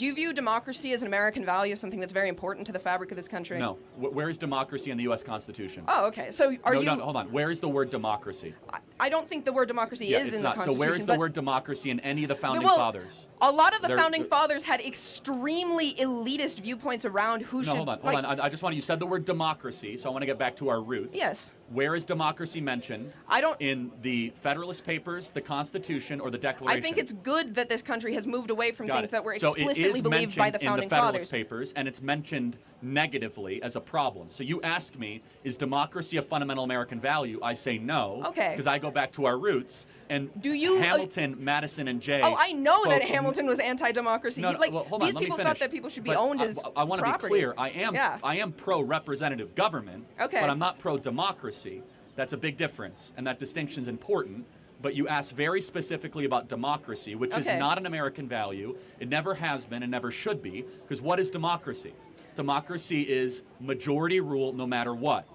Do you view democracy as an American value, something that's very important to the fabric of this country? No. Where is democracy in the U.S. Constitution? Oh, okay. So No, hold on. Where is the word democracy? I don't think the word democracy is in the Constitution. So where is the word democracy in any of the founding fathers? A lot of the founding fathers had extremely elitist viewpoints around who should... Hold on. I just want to... You said the word democracy, so I want to get back to our roots. Yes. Where is democracy mentioned? In the Federalist Papers, the Constitution, or the Declaration? I think it's good that this country has moved away from things that were So explicitly believed by the founding in the Federalist fathers. Papers, and it's mentioned negatively as a problem. So you asked me, is democracy a fundamental American value? I say no. Okay. Because I go back to our roots. And do you, Hamilton, Madison, and Jay... Oh, I know that Hamilton was anti-democracy. No, well, hold on, these people thought that people should be owned as I want to be clear. I am pro-representative government, but I'm not pro-democracy. That's a big difference, and that distinction's important. But you asked very specifically about democracy, which is not an American value. It never has been and never should be, because what is democracy? Democracy is majority rule no matter what.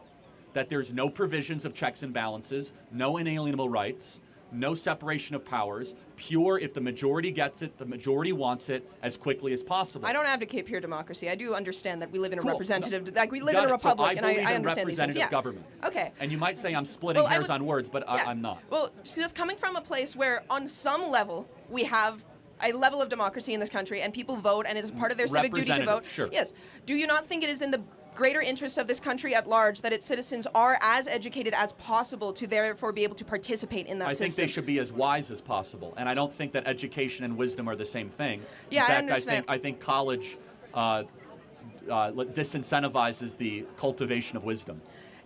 That there's no provisions of checks and balances, no inalienable rights, no separation of powers, pure, if the majority gets it, the majority wants it as quickly as possible. I don't advocate pure democracy. I do understand that we live in a representative, like we live in a republic, so and I understand representative these things. Yeah. government. Okay. And you might say I'm splitting hairs on words, but I'm not. Well, just coming from a place where on some level we have a level of democracy in this country and people vote and it is part of their civic duty to vote. Sure. Yes. Do you not think it is in the greater interest of this country at large that its citizens are as educated as possible to therefore be able to participate in that system? I think they should be as wise as possible, and I don't think that education and wisdom are the same thing. Yeah, in fact, I understand. I think college disincentivizes the cultivation of wisdom.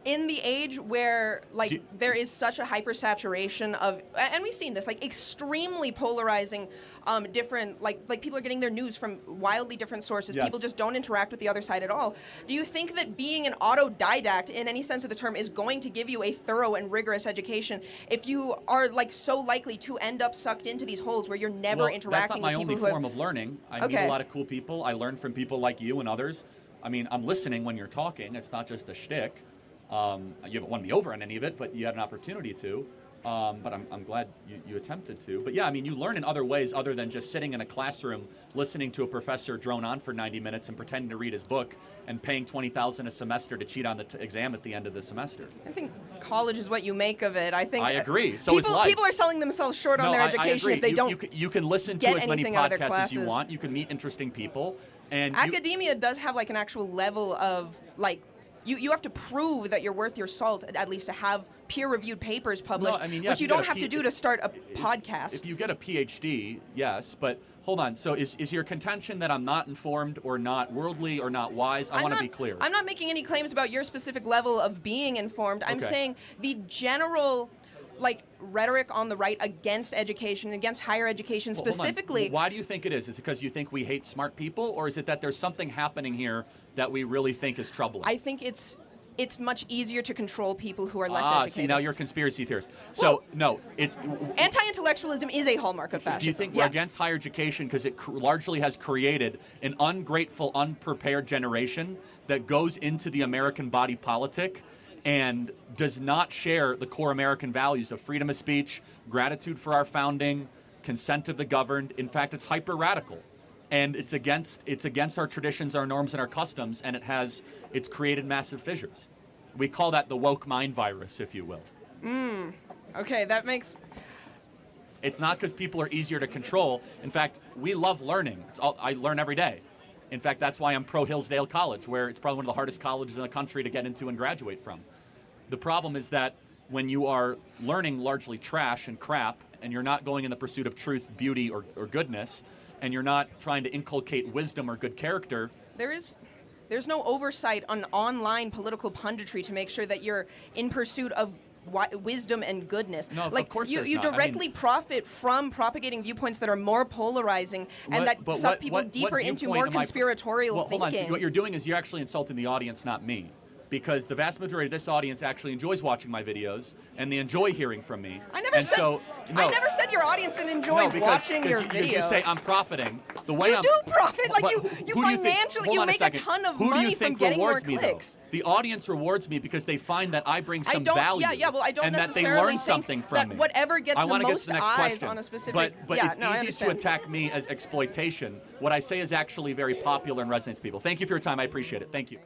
In the age where there is such a hypersaturation of, and we've seen this, like extremely polarizing, different, like people are getting their news from wildly different sources. Yes. People just don't interact with the other side at all. Do you think that being an autodidact in any sense of the term is going to give you a thorough and rigorous education if you are so likely to end up sucked into these holes where you're never interacting with people who that's not my only form of learning. I meet a lot of cool people. I learn from people like you and others. I mean, I'm listening when you're talking. It's not just a shtick. You haven't won me over on any of it, but you had an opportunity to. But I'm glad you attempted to. But yeah, I mean, you learn in other ways other than just sitting in a classroom, listening to a professor drone on for 90 minutes and pretending to read his book and paying $20,000 a semester to cheat on the exam at the end of the semester. I think college is what you make of it. I agree. So is life. People are selling themselves short on their education if they don't. You can listen to as many podcasts as you want. You can meet interesting people. And academia does have an actual level of You have to prove that you're worth your salt, at least to have peer-reviewed papers published, which you don't have to do to start a podcast. If you get a PhD, yes, but hold on. So is your contention that I'm not informed or not worldly or not wise? I want to be clear. I'm not making any claims about your specific level of being informed. I'm saying the general rhetoric on the right against education, against higher education specifically. Why do you think it is? Is it because you think we hate smart people, or is it that there's something happening here that we really think is troubling? I think it's much easier to control people who are less educated. See, now you're a conspiracy theorist. So, no, it's... Anti-intellectualism is a hallmark of fascism. Do you think we're against higher education because it largely has created an ungrateful, unprepared generation that goes into the American body politic and does not share the core American values of freedom of speech, gratitude for our founding, consent of the governed? In fact, it's hyper-radical. And it's against our traditions, our norms, and our customs, and it's created massive fissures. We call that the woke mind virus, if you will. Okay, that makes... It's not because people are easier to control. In fact, we love learning. I learn every day. In fact, that's why I'm pro-Hillsdale College, where it's probably one of the hardest colleges in the country to get into and graduate from. The problem is that when you are learning largely trash and crap, and you're not going in the pursuit of truth, beauty, or goodness, and you're not trying to inculcate wisdom or good character... There's no oversight on online political punditry to make sure that you're in pursuit of wisdom and goodness. No, of course you directly profit from propagating viewpoints that are more polarizing and that suck people deeper into more conspiratorial thinking. Hold on. What you're doing is you're actually insulting the audience, not me. because the vast majority of this audience actually enjoys watching my videos, and they enjoy hearing from me. I never said your audience didn't enjoy watching your videos. Because you say I'm profiting. The way you do profit, like you financially, you make a ton of money from getting more clicks. The audience rewards me because they find that I bring some value. Well, I don't and that they necessarily learn something from that me. whatever gets the most get to the next eyes question. on a specific. But it's easy to attack me as exploitation. What I say is actually very popular and resonates with people. Thank you for your time. I appreciate it. Thank you.